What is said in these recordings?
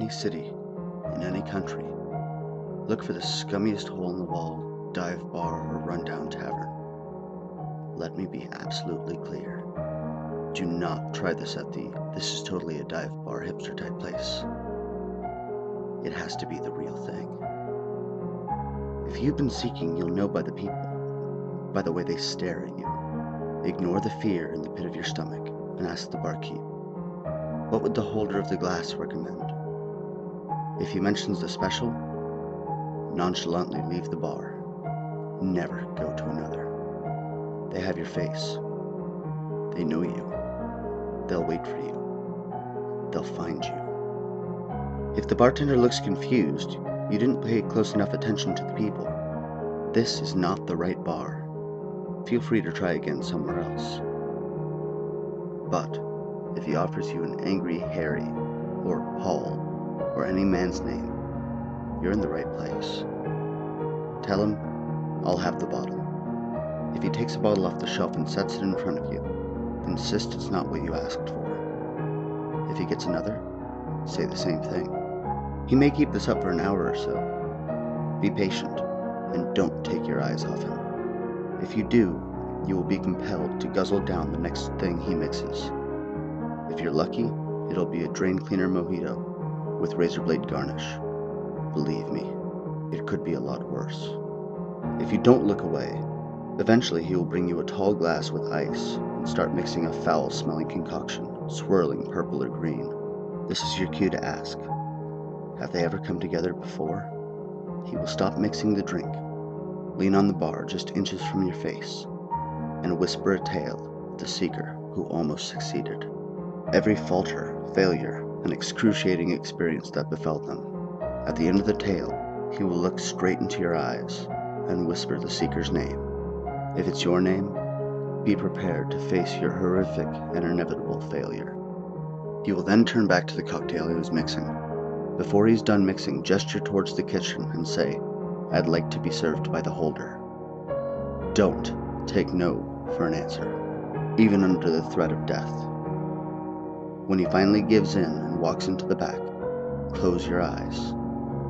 any city, in any country, look for the scummiest hole in the wall, dive bar, or rundown tavern. Let me be absolutely clear. Do not try this at the "this is totally a dive bar" hipster type place. It has to be the real thing. If you've been seeking, you'll know by the people, by the way they stare at you. Ignore the fear in the pit of your stomach and ask the barkeep, what would the holder of the glass recommend? If he mentions the special, nonchalantly leave the bar. Never go to another. They have your face. They know you. They'll wait for you. They'll find you. If the bartender looks confused, you didn't pay close enough attention to the people. This is not the right bar. Feel free to try again somewhere else. But if he offers you an angry Harry, or Paul, or any man's name, you're in the right place. Tell him, I'll have the bottle. If he takes a bottle off the shelf and sets it in front of you, insist it's not what you asked for. If he gets another, say the same thing. He may keep this up for an hour or so. Be patient, and don't take your eyes off him. If you do, you will be compelled to guzzle down the next thing he mixes. If you're lucky, it'll be a drain cleaner mojito with razor blade garnish. Believe me, it could be a lot worse. If you don't look away, eventually he will bring you a tall glass with ice and start mixing a foul-smelling concoction, swirling purple or green. This is your cue to ask, have they ever come together before? He will stop mixing the drink, lean on the bar just inches from your face, and whisper a tale of the seeker who almost succeeded. Every falter, failure, and excruciating experience that befell them. At the end of the tale, he will look straight into your eyes and whisper the seeker's name. If it's your name, be prepared to face your horrific and inevitable failure. He will then turn back to the cocktail he was mixing. Before he's done mixing, gesture towards the kitchen and say, "I'd like to be served by the holder." Don't take no for an answer, even under the threat of death. When he finally gives in and walks into the back, close your eyes.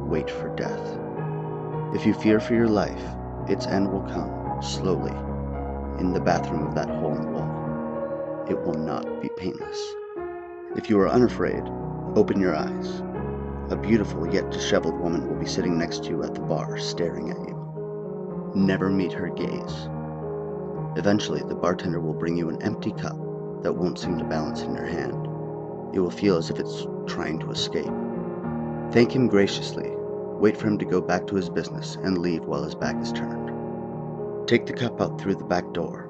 Wait for death. If you fear for your life, its end will come, slowly, in the bathroom of that hole in the wall. It will not be painless. If you are unafraid, open your eyes. A beautiful yet disheveled woman will be sitting next to you at the bar, staring at you. Never meet her gaze. Eventually, the bartender will bring you an empty cup that won't seem to balance in your hand. It will feel as if it's trying to escape. Thank him graciously, wait for him to go back to his business, and leave while his back is turned. Take the cup out through the back door.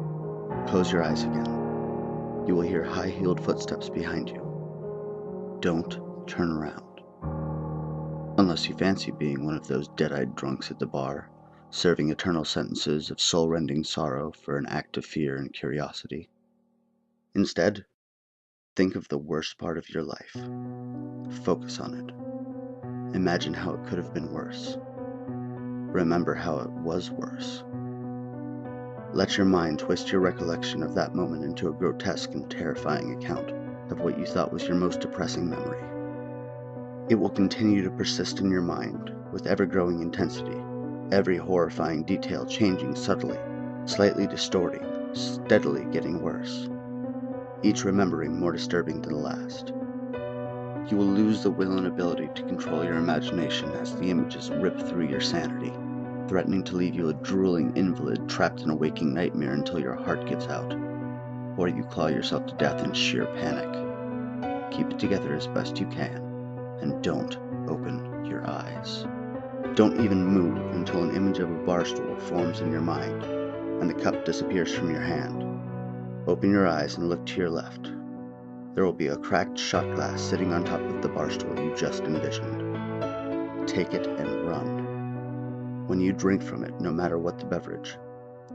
Close your eyes again. You will hear high-heeled footsteps behind you. Don't turn around. Unless you fancy being one of those dead-eyed drunks at the bar, serving eternal sentences of soul-rending sorrow for an act of fear and curiosity. Instead, think of the worst part of your life. Focus on it. Imagine how it could have been worse. Remember how it was worse. Let your mind twist your recollection of that moment into a grotesque and terrifying account of what you thought was your most depressing memory. It will continue to persist in your mind with ever-growing intensity, every horrifying detail changing subtly, slightly distorting, steadily getting worse, each remembering more disturbing than the last. You will lose the will and ability to control your imagination as the images rip through your sanity, threatening to leave you a drooling invalid trapped in a waking nightmare until your heart gives out, or you claw yourself to death in sheer panic. Keep it together as best you can, and don't open your eyes. Don't even move until an image of a bar stool forms in your mind, and the cup disappears from your hand. Open your eyes and look to your left. There will be a cracked shot glass sitting on top of the bar stool you just envisioned. Take it and run. When you drink from it, no matter what the beverage,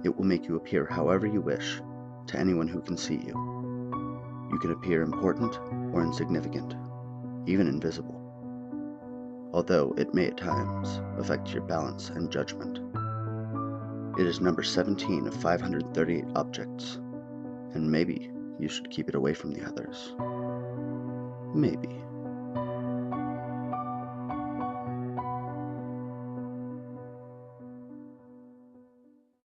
it will make you appear however you wish to anyone who can see you. You can appear important or insignificant, even invisible, although it may at times affect your balance and judgment. It is number 17 of 538 objects, and maybe you should keep it away from the others. Maybe.